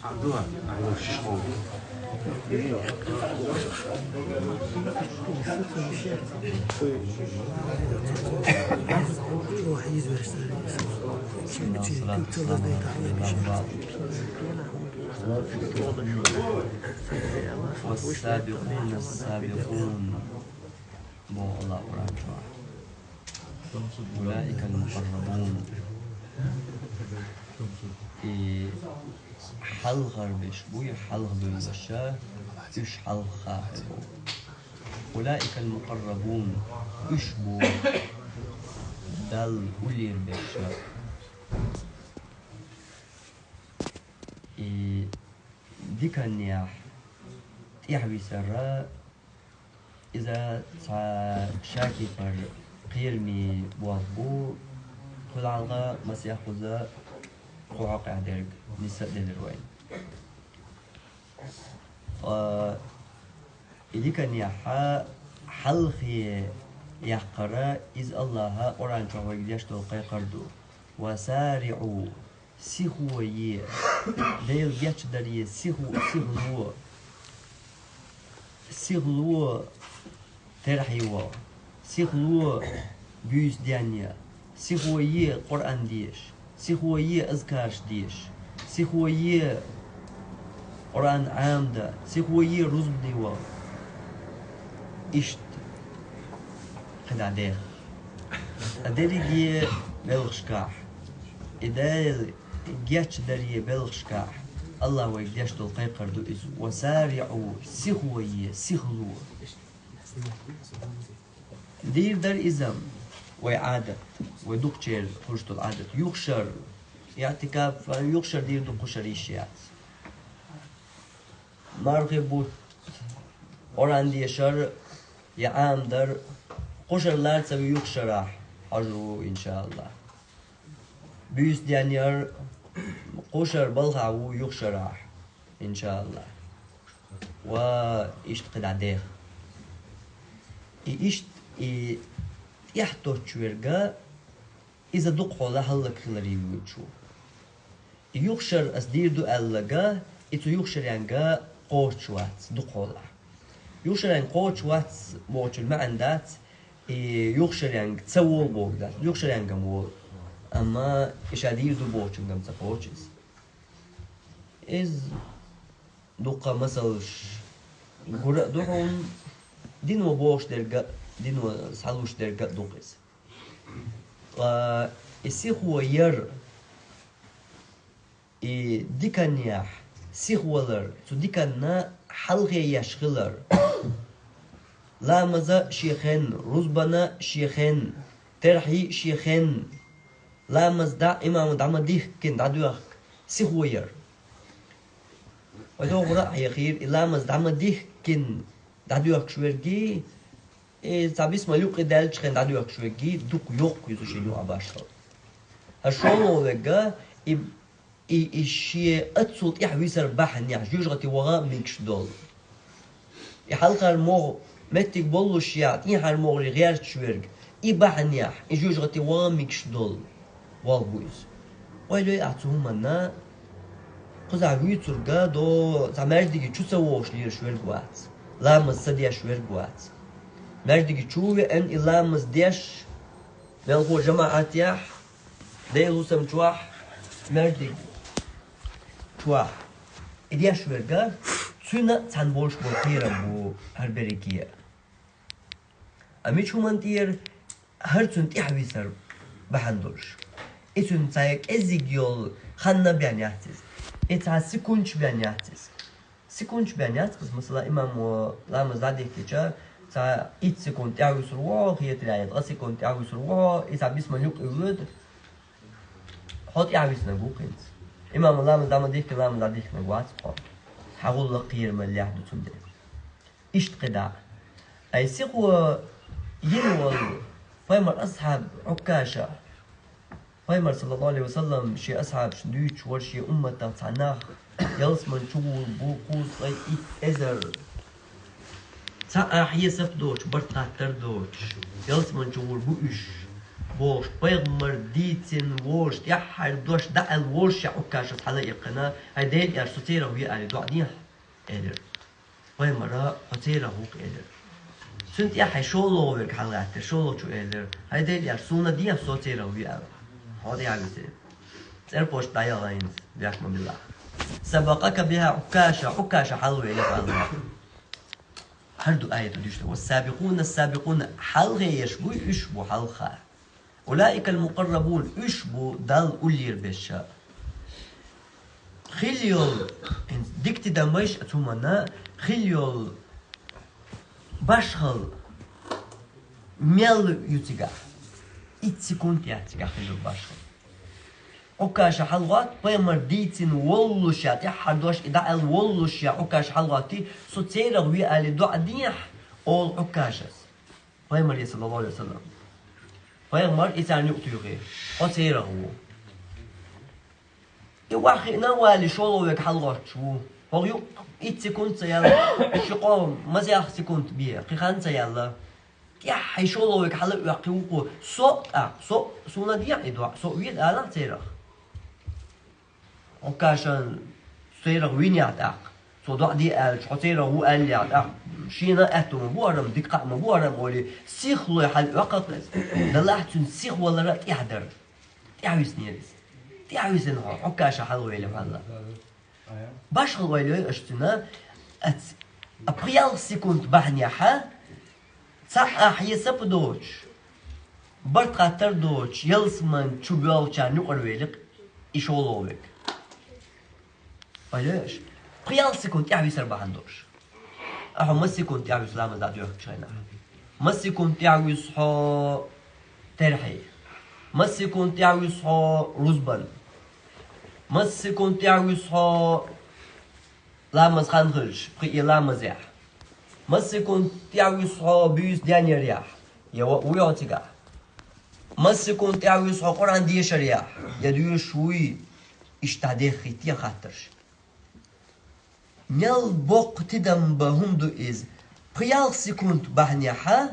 عندها شيشون والسابقون السابقون بو الله قرآن أولئك المقربون حلغر بش بوي حلغ بالبشا إش حلغ خاحبو أولئك المقربون إش بو دل أولير بشا ديكا نياح تيحوي سرا إذا شاكي فر قيرمي بوضبو كل عالغا مسيح خوزا قوعق عدرق نساء دلروين إذا كان يحا حلقي يحقرا إذ الله أوران شعوه يديش تلقي قردو وسارعوا سيخوية ديل بيتش داريه سيغلو ترحيوا سيغلو بيوز ديانيا سيخوية قرآن ديش سيخوية أذكارش ديش سيخوية قرآن عام دا سيخوية رزب ديوا إشت خد عديخ أدري بلغشكاح إدال جيتش داري بلغشكاح الله ويقديش تلقي قردو إزو وسارعوا سيخوية سيخلو دير در إزم وعادة ودكتور خرجت العادة يخشر اعتكاف يخشر دير دو قشريش يات مرغبوت أوران دي شر يعام در قشر لار سوي يخشر حجرو إن شاء الله بيوس ديانير قشر بلغعو يخشر إن شاء الله وإشتقد عديخ إشت يحتو تشويرغا إذا دق حولا هلك خلري ويتشو يخشر أسدير دو ألغا إتو يخشر ينغا قوتشوات دق حولا يخشر ين قوتشوات موچل ما عندات يخشر ين تسوول بوغدات يخشر ين غمول أما إش أدير دو بوچل غم تقوتشز إز دقا مسلش غرق دوهم دينو بوش درغا دينو سالوش درغا دوقس السيخو ير ديكانياح سيخولر تو ديكانا حلقي يشغلر لا مزا شيخين رزبنا شيخين ترحي شيخين لا مزدا إمام دعما ديك كن دعدوك سيخو ير ودو غرق يخير لا مزدا دعما ديك كن دعدوك شويرجي تعبيس مالوك دالش خن دعدوك شويرجي دوك يوك يزو شيلو عباشر هالشولو وجا إشي أتصل يحويسر بحن يحجوج غتي وغا ميكش دول يحلقر موغ متك بولو شيات يحر موغ غير شويرج بحن يح يجوج غتي وغا ميكش دول والبويز ويلو يعطوهم منا قزع ويتر غا دو تعمردي تشو سووش لير شويرج وات لا مصدي شويرج وات مردي تشوي ان إلا مصديش نلقو جماعات يح ديلو سمتواح مردي تواح إديا شويرجا سونا تنبولش بوخيرا بو هربريكيا أمي شو منتير هرتون تحويسر بحندولش إتون تايك إزيجيول خنا بيانياتيز إتا سيكونش بيانياتيز سيكونش بيانياتيز مثلا إمام لما زادي كيجا تا إت سيكون تعويسر واه هي تلاقي غسيكون تعويسر واه إتا بيسمى نيوك إيود حط يعويسنا بوقينز إمام الله مزدام ديك الله مزدام ديك نقوات قام حقول لقير من اللي حدو تندر إشت قداع أي سيقوى ينوال فايمر أصحاب عكاشة فايمر صلى الله عليه وسلم شي أصحاب شندوش ورشي أمة تعناخ يلس من شغل بوقوس أي إزر تا أحيي سفدوش برتا تردوش يلس من شغل بوش بوش بيغمر ديتين ووش يحر دوش دع الوش عكاش حلقنا هيديل يا سوتيرا ويا علي دو عدين إلر بيمرا سوتيرا هوك إلر سنت يا حي شولو ورك حلقات شولو شو إلر هيديل يا سونا دي سوتيرا ويا هذا يعني سير بوش دايا لاينز بيحكم بالله سبقك بها عكاشة حلوة إلى هردو آية تدشت والسابقون السابقون حلغة يشبو حلخة أولئك المقربون يشبو دال أولير بشا خليول ديكت دمش أتومنا خليول باشخل ميل يتيجا إتسكون تياتيجا خليول باشخل عكاش حلوات بيمر ديتين ولوشات يحردوش إداء الولوش يا عكاش حلواتي سوتيرا ويا اللي دو عديح أول عكاشس بيمر صلى الله عليه وسلم بيمر إتاني يقتيغي أتيرا هو يواخي نوالي شولو ويك حلوات شو هو يو إتسكون تيالا شقوم مزياخ سكونت بيه قيخان تيالا يحي شولو ويك حلو يقيوكو سو سونا ديح إدوا سو ويد آلا تيرا وكاشن سيرة وينيات صدق دي حسيرة هو قال لي شينا أتوم بورم دقة ما بورم ولي سيخلو حل وقت دلعتون سيخ ولا رأت يحضر تعويس نيرس تعويس إنه عكاشة حلوة اللي هلا باش حلوة اللي أشتنا أبريال سكوند بحني حا صح يسب دوش برد خاطر دوش يلسمن شبيال كان نقرويلك إيشولوك علاش؟ قيال سكونت يعوي سربا عندوش أحو ما سكونت يعوي سلامة ذات يوحك شغينا ما سكونت يعوي صحو ترحي ما سكونت يعوي صحو رزبان ما سكونت يعوي صحو لامز خانخلش بقي لامز يح ما سكونت يعوي صحو بيوس دياني رياح ويعطيقا ما سكونت يعوي صحو قرآن ديش رياح يدوي شوي اشتعدي خيتيا خاطرش نيل بوق تدم بهمدو إز قيال سكونت بحنيحة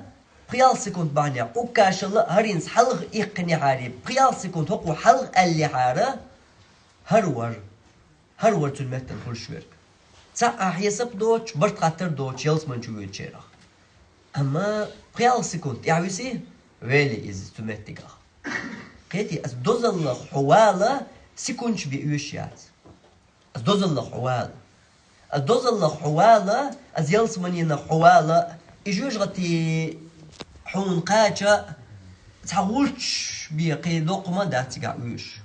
قيال سكونت بحنيحة وكاش الله هرينس حلغ إقني عاري قيال سكونت هقو حلغ اللي حارة هرور تلمتن كل شويرك ساعة حيسب دوش برد خاطر دوش يلس من جوية جيرا أما قيال سكونت يعويسي ويلي إز تلمتنك قيتي أز دوزل حوالة سكونش بيوشيات أز دوزل حوالة الدوزل حوالة از يلس منين حوالة يجوج غتي حون قاچا تاغولش بيقي لقمة دات قاوش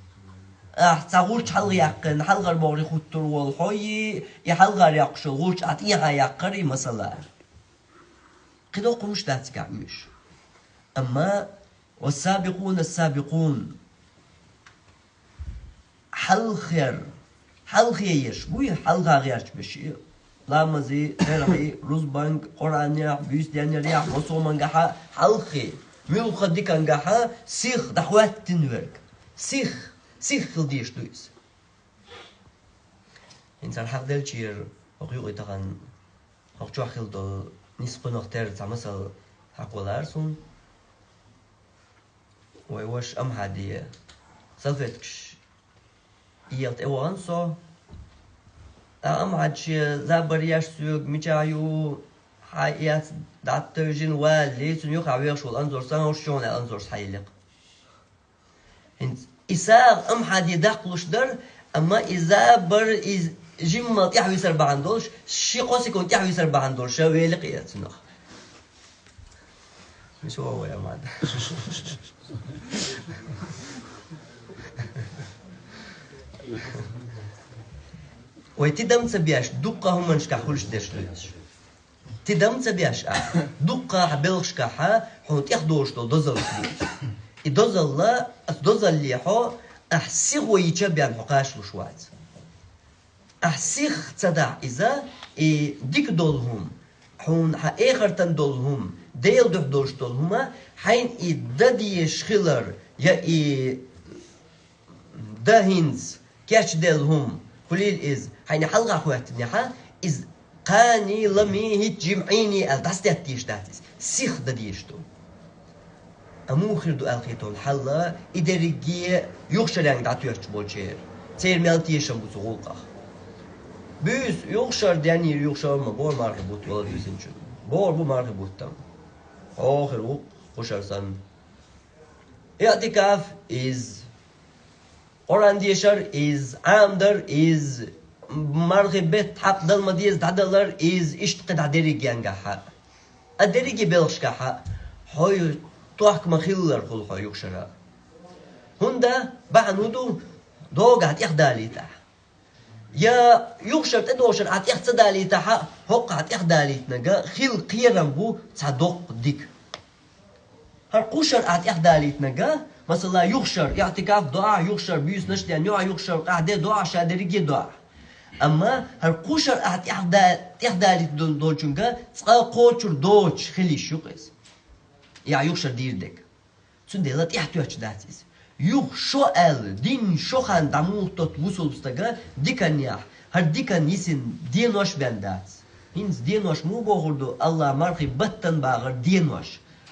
تاغولش حل يقن حل غير بوري خطر والحوي يحل غير يقش غولش عطيها يقري مثلا قدو قمش دات قاوش اما والسابقون السابقون حل خير حل خيش بوي حل غيرش بشي لامزي ترحي روزبانك قرانيا بيس ديانيا وصومنغا حل خي ميل خديكنغا سيخ دحوات تنورك سيخ خلديش دويس انسان حق دلشير وقيو يتغن حقجو خلدو نسبة نختار تعمسل حقولارسون ويوش ام هادية سلفتكش يلت اوان سو ام عادشي زابر يشسوق ميجايو حيات داترجن والي سنيو خاوير شو الانزور سان شلون الانزور حيلق انت اساغ ام حد يدقلش در اما اذا بر از جمل يحوي سربع عندوش شي قوسي كنت يحوي سربع عندوش ويلق يتنخ مش هو يا ماد ويتدم تبياش دقة هم منش كحولش دشلش تدم تبياش دقة حبلش كحا حوت يخدوش دوزل يدوزل لا دوزل لي حو أحسيغ ويتشبيان حقاش لشوات أحسيغ تدع إذا ديك دولهم حون حآخر تندولهم ديل دولش دولهما حين إددي شخلر يا دهينز كاش ديلهم قليل إز حين حلقة خواتني حا إز قاني لمي هيت جمعيني الدستات ديش داتيس سيخ دا ديشتو أموخر دو ألقيتون حلا إدريجي يخشر يعني دعتوش بولشير تير مالتيشن بوسغولقة بيس يخشر داني يخشر ما بور مربوط ولا بيسنشن بور بو مربوط تام آخر وق خشر سن اعتكاف is Orandiyashar is Amder is مرغبت حق دل مديز تعدلر is اشتقد عدريجي ينجح الدريجي بلشكح هاي توحك مخيلر كل هاي يخشرها هندا بعنودو دوغ عت إخدالي تح يا يخشر تدوشر عت إخدالي تح هق عت إخدالي تنجا خيل قيرن بو تصدق ديك هالقشر عت إخدالي تنجا مثلا يخشر اعتكاف دعاء يخشر بيوس نشتي أن يخشر قاعدة دعاء شادريجي دعاء أما هالقشر عت إخدالي دولشنجا تقا قوتشر دوتش خلي شوقس يا يخشر ديردك سندلات يحتوش داتيس يخ شو دين شو خان دموتت وصل بستجا ديكانيا هر ديكان يسن دينوش بندات هنز دينوش مو بقولدو الله مرخي بطن باغر دينوش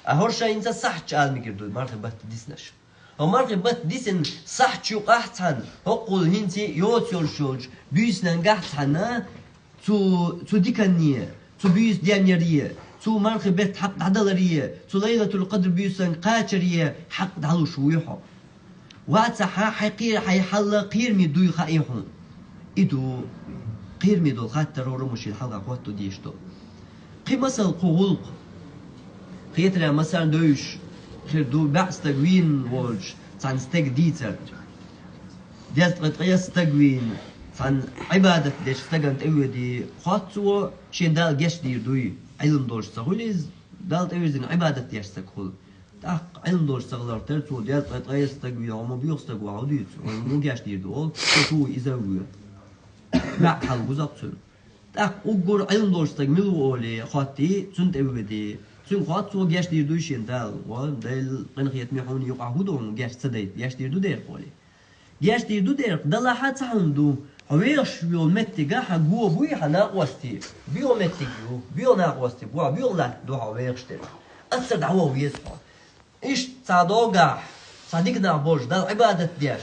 أهورشا إنسا صح تعال ميكردو مرخي بط ديسنش هو مرخي بط ديسن صح تشوق أحسن هقول هنتي يوت يرشوج بيسنن قحسنا تو ديكانيا تو بيس ديانيريه تو مرخي بيت حق عدلريه تو ليلة القدر بيسن قاتريه حق دعلو شويحو واتسحا حقير حيحل قير ميدو خايحون إدو قير ميدو خاطر ورمش الحلقة قوتو ديشتو قي مثل قولق خيترا مثلا دوش خير دو بعث تقوين وولش عن ستيك ديتر ديست قياس تقوين عن عبادة ديش استجنت أوي دي خاطو شين دال جش دير دوي علم دورش سهوليز دالت أوي زين عبادة ديش سكول تاق علم دورش سغلر ترتو ديست قياس تقوين عمو بيوس تقوى عوديت مو جش دير دول تو إزاوي لا حل بزقتن تاق أقول علم دورش تقملو أولي خاطي سنت أوي دي سن خاطو جش دير دوي شين دال ودال قنخيت ميحوني يقع هدون جش سديت جش دير دو دير قولي جش دير دو دير دلا حد سحندو هويش بيو متجا حجو بوي حناقوستي بيو متجو بيو ناقوستي بيو لا دو هويش تر أثر دعوة ويسقى إيش صادوجا صديقنا بوش دل عبادة ديش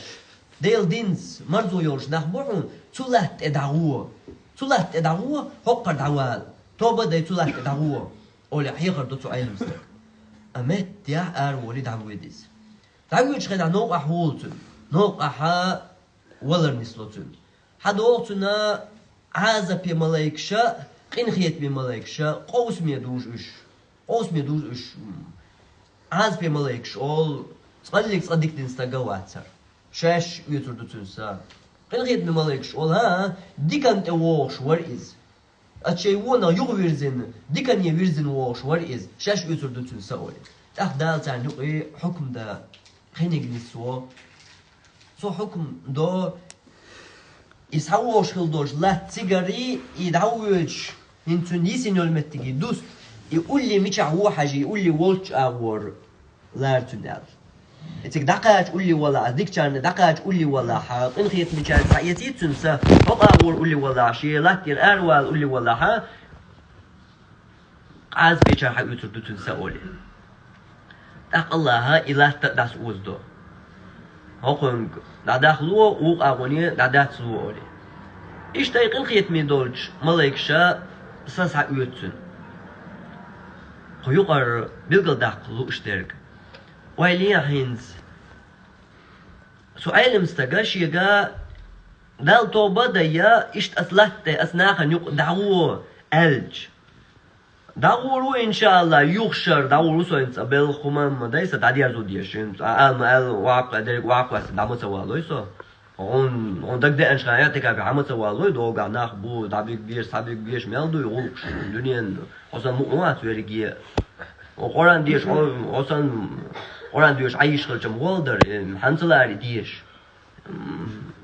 ديل دينس مرزو يورش نخبرون تولت ادعوه هقر دعوال توبة دي تولت ادعوه أولي حيقر دو سؤال مستك أمت يا ولي دعوة ديس دعوة شغل نوقع حولتن نوقع ولر نسلوتن حد وقتنا عازة بي ملايكشا قنخيت بي ملايكشا قوس ميدوش إش عاز بي ملايكش أول صقليك صديق دينستا قواتر شاش يتر دو تنسا قنخيت بي ملايكش أول ها ديكانت ووش ور إز أتشي ونا يغويرزن ديكان يويرزن ووش ور إز شاش يتر دو تنسا أولي دال تعني حكم دا خينيق نسوا سو حكم دو يسحوش خلدوش لا تسيجاري يدعوش هنتون يسين يلمتجي دوس يقول لي مش هو حاجة يقول لي وولش اور لا تنال اتك دقاج قول لي ولا اديك كان دقاج قول لي ولا حاط ان خيت مشان سايتي تنسى بقى قول لي ولا شيء لا تير اروال قول لي ولا ها عاز بيشر حق يتردو تنسى قولي دق الله ها اله تداس وزدو هاقنگ دادخلو وق اغوني داداتسلو اولي ايش تايقن خيت ميدولش ملايكشا ساس حق يتسن خيوقر بيلقل داخلو اشترك ويلي حينز سؤال مستقاش يقا دال توبة دايا اشت اصلحت اثناء يق دعوه الج دعورو إن شاء الله يخشر دعورو سوينس أبل خمان مدايسة تعديار زوديشين ما واقع دريك واقع دعمو سوالوي سو on دك ده أنش خياتك أبي عمو سوالوي دوغا ناخبو دعبيك بيش سابيك بيش ميلدو يغلقش دنيا أصلا مؤمنات ويريكيه وقران ديش أصلا قران ديش عايش خلشم والدر حنسلاري ديش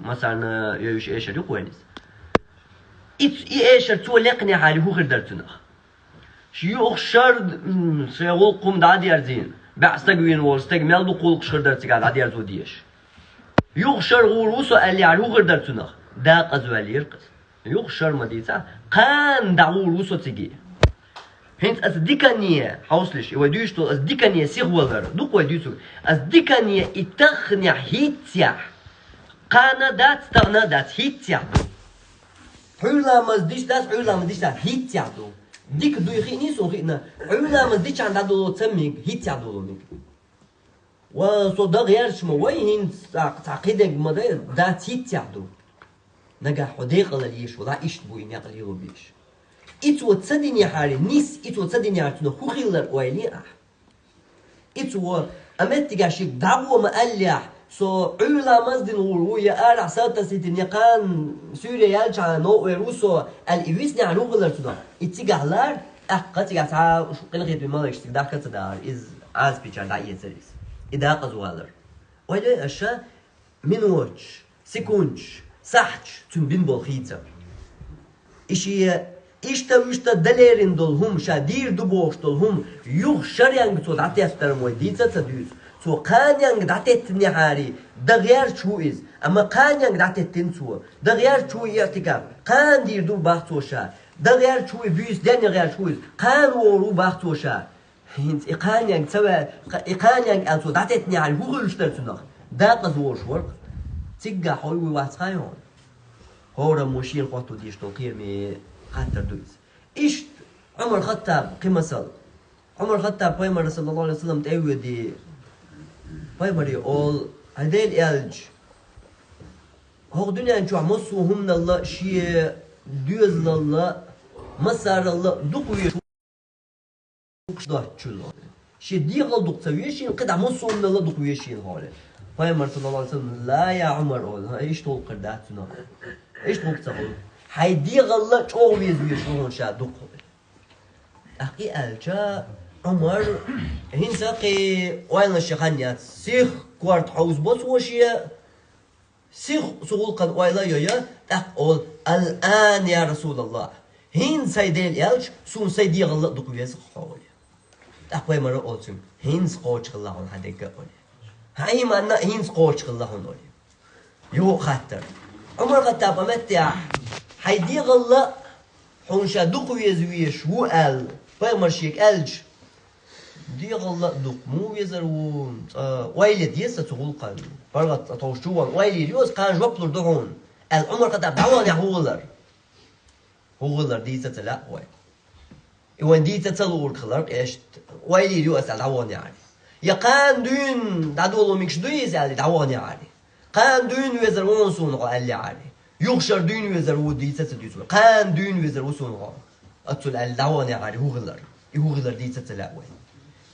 مثلا يوش إيشر يقوينيس إيشر تولقني حالي هو خردرتنا شيوخ شرد سيقولكم دعدي أرزين بعستقوين واستقمال بقولك شردر تقال عدي أرزو ديش يخشر غوروسو اللي على غردر تنخ داق أزوالي يرقص يخشر مديسا قان دعوروسو تقي هنت از ديكانية حوصلش وديشتو از ديكانية سيغولر دوق وديشتو از ديكانية اتخني هيتيا قانا دات تغنا دات هيتيا حولا مزديش دات حولا مزديش دات هيتيا دو ديك دو يخيني سو خينا حولا مزديش عند دو تسميك هيتيا دو ميك وصدق يرش موي هنت تعقيدك مدير دات هيتيا دو نجا حديقة لليش ولا إيش بوين يقل يوبيش إتو تصدني حاري نيس إتو تصدني عتنا خوخيلر ويلي إتو أمت جاشيك دعوة مقلع سو علا مزدن ويا أرع سالتا سيتن يقان سوريا يالجا نو ويروسو الإيويسني عروغلر تنا إتجاهلار قتجا تا قلقيت بمالك تقدر كتدار إز عاز بيجار دعية سريس إذا قزوالر ويلي أشا من وجه سكونش صحش تنبين بالخيطة إشي إشتا دليرين دولهم شادير دبوش دولهم يوغ شريان بتو دعتي أسترم ويديتا تدوز تو قانيان دعتي تنيحاري دغيار شو إز أما قانيان دعتي تنسو دغيار شو يعتكاب قان دير دو باختوشا دغيار شو بيس داني غير شو إز قان ورو باختوشا هنت إقانيان سوا إقانيان ألتو دعتي تنيحاري هو غلشترتنخ داقز ورش ورق تيجا حوي واتخايون هورا موشين قطو ديش تلقير مي خاطر دوز إيش عمر الخطاب قمصل عمر الخطاب بايمر صلى الله عليه وسلم تأوي دي بايمري أول هديل إلج هو دنيا نشوع مصو هم الله شيء دوز الله مسار الله دقوي شو شيء ديغل دقتويشين قد مصو هم الله دقويشين هذا بايمر صلى الله عليه وسلم لا يا عمر أول إيش تلقر داتنا إيش تلقر هيدي غلط شو ويزوي شلون شادوق أخي ألجا عمر هين ساقي وين الشخانيات سيخ كوارت حوز بس وشيا سيخ سقول قد ويلا يا أقول الآن يا رسول الله هين سيدين يالش سون سيدي غلط دقويز خالي أقوى مرة قلتم هين سقوش خلاهم هديك قولي هاي ما أنا هين سقوش خلاهم قولي يو خاطر عمر الخطاب أمتع هيدي غلط حونشا دقويز ويش هو قال بايمر شيك ألج دي غلط دق مو يزرون ويلي ديسة تقول قال برغت أتوشوان ويلي ريوز كان جوبلر دهون العمر الخطاب دعوان يا هولر ديسة لا وين وين ديسة تلور خلر إيش ويلي ريوز دعوان يعني يا كان دون دعولو ميكش دويز دعوان يعني كان دون ويزرون سون قال لي يعني يخشر دون وزر وديسة تديسون قان دون وزر وسونغا أتول الدعوان يعني هو غلر ديسة تلاوي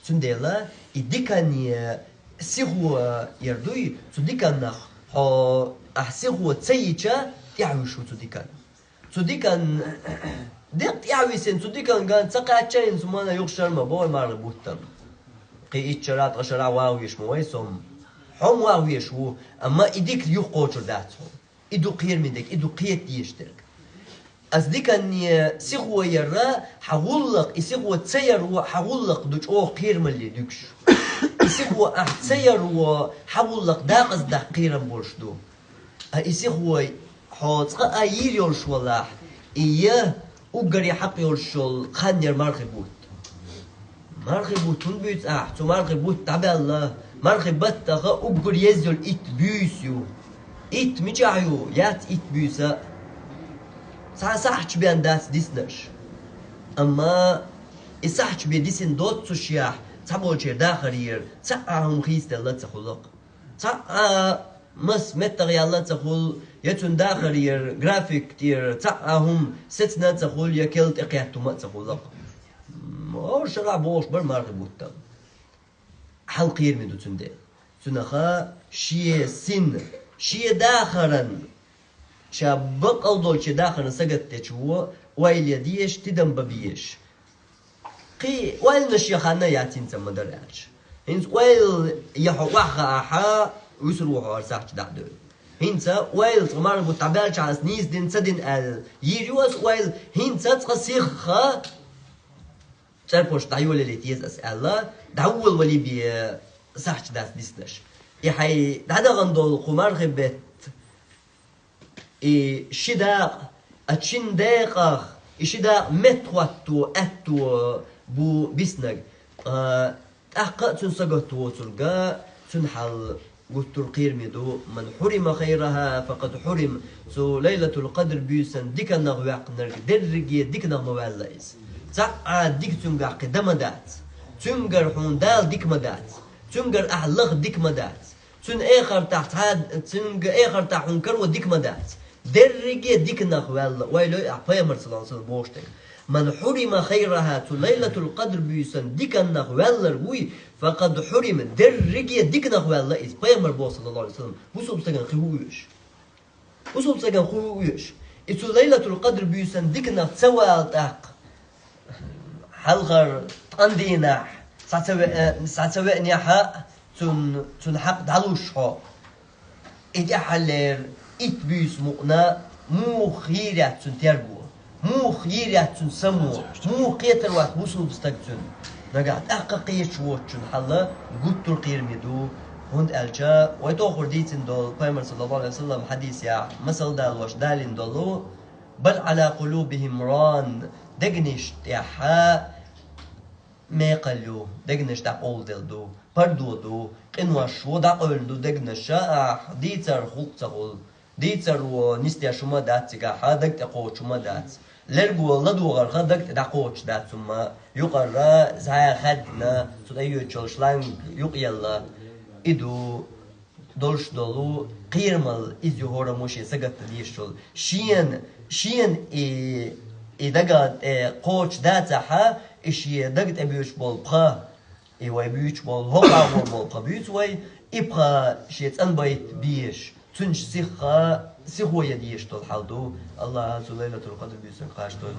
سندلا إديكاني سيغو يردوي تديكان ها أحسيغو تسيجا يعوشو تديكان ديق يعويسين تديكان كان تقعتشين سمانا يخشر ما بوي ماربوتن قي إتشارات غشرا واويش مويسهم حم واويش هو أما إديك يقوشر داتهم إدو قير منك إدو قيت ديشترك أصدق أني سيغو يرى حغلق إسيغو تسير حغلق دوش أو قير من اللي دوكش إسيغو أحتسير وحغلق داقز دا قيرا بورشدو إسيغو حوطقا أيير يورش والله إياه أقري حق يورشول خانير مرخبوت تنبيت تو مرخبوت تبع الله مرخبت تخا أقري يزول إت بيسيو إت ميجايو يات إت بيسا صحش بيان داس ديسنش أما إصحش بيديسن دوت سوشياح تابوشير داخرير تاهم خيست الله تخلق تا مس متغي الله تخل يتون داخرير جرافيك تير تاهم ستنا تخل يكلت إقياتو ما تخلق أو شرع بوش بر مرغبوت حلقير من دوتون دي سنخا شي سن شي داخرا شابق أو دول شي داخرا سقط تشوه ويل يديش تدم ببيش قي ويل نشيخانا ياتين تمدرعش هنس ويل يحوحها أحا ويسروحوا أرساحش دعدو هنسا ويل تغمار بتعبالش على سنيس دين سدين ال يريوس ويل هنسا تغسيخها تعرفوش دعيول اللي تيز أسألة دعول ولي بي صحش داس ديسنش يحي دعدا غندول قمار غبت شداق أتشين داقخ شداق متواتو أتو بو بيسنج أحقا تنسقط وصلقا تنحل قلت القير ميدو من حرم خيرها فقد حرم سو ليلة القدر بيسن ديك النغواق نرق درقية ديك نغمواليس ساعة ديك تنقع قدمدات تنقر حوندال ديك مدات تنقر أحلق ديك مدات تن آخر تحت هاد تنقر آخر تحت حنكر وديك مدات درقية ديك نغوال ويلو أحبايمر صلى الله عليه وسلم بوشتك من حرم خيرها ليلة القدر بيسن ديك النغوال روي فقد حرم درجية ديك نغوال إس بيامر بو صلى الله عليه وسلم بوصوب سجن خويش بوصوب سجن خويش إسو ليلة القدر بيسن ديك نغ تسوال تاق حلغر تقندينا ساتسوى نيحا تن حق دالوش ها إدي حلير إت بيس مقنا مو خيرات تن تربو مو خيرات تن سمو مو قيتر واحد بوصوب استقتن نقعد أحققيش واتشن حلا قلت القير ميدو هند ألجا ويتوخر ديتن دول بيمر صلى الله عليه وسلم حديث يا مثل دال واش دالين دولو بل على قلوبهم ران دقنش تيحا ما قلو دقنش تاع قول دو بردو دو قنواش ودا قولدو دقنش ديتر خلق تقول ديتر ونستيا شما دات تقاحا دق تقوش شما دات لرجو لدو غرخة دكت دقوش دات ثم يقرأ زها خدنا سدايو تشلشلان يقيلا إدو دولش دولو قيرمل إزيو هورا موشي سقط ديشول شين دقت قوش داتها إشي دقت أبيوش بول بخا واي بيوش بول هوقا بول بخا بيوش واي إبخا شيت أنبايت بيش تنش سيخو يديش طول حالدو الله عز ليلة القدر بيسن قاش طول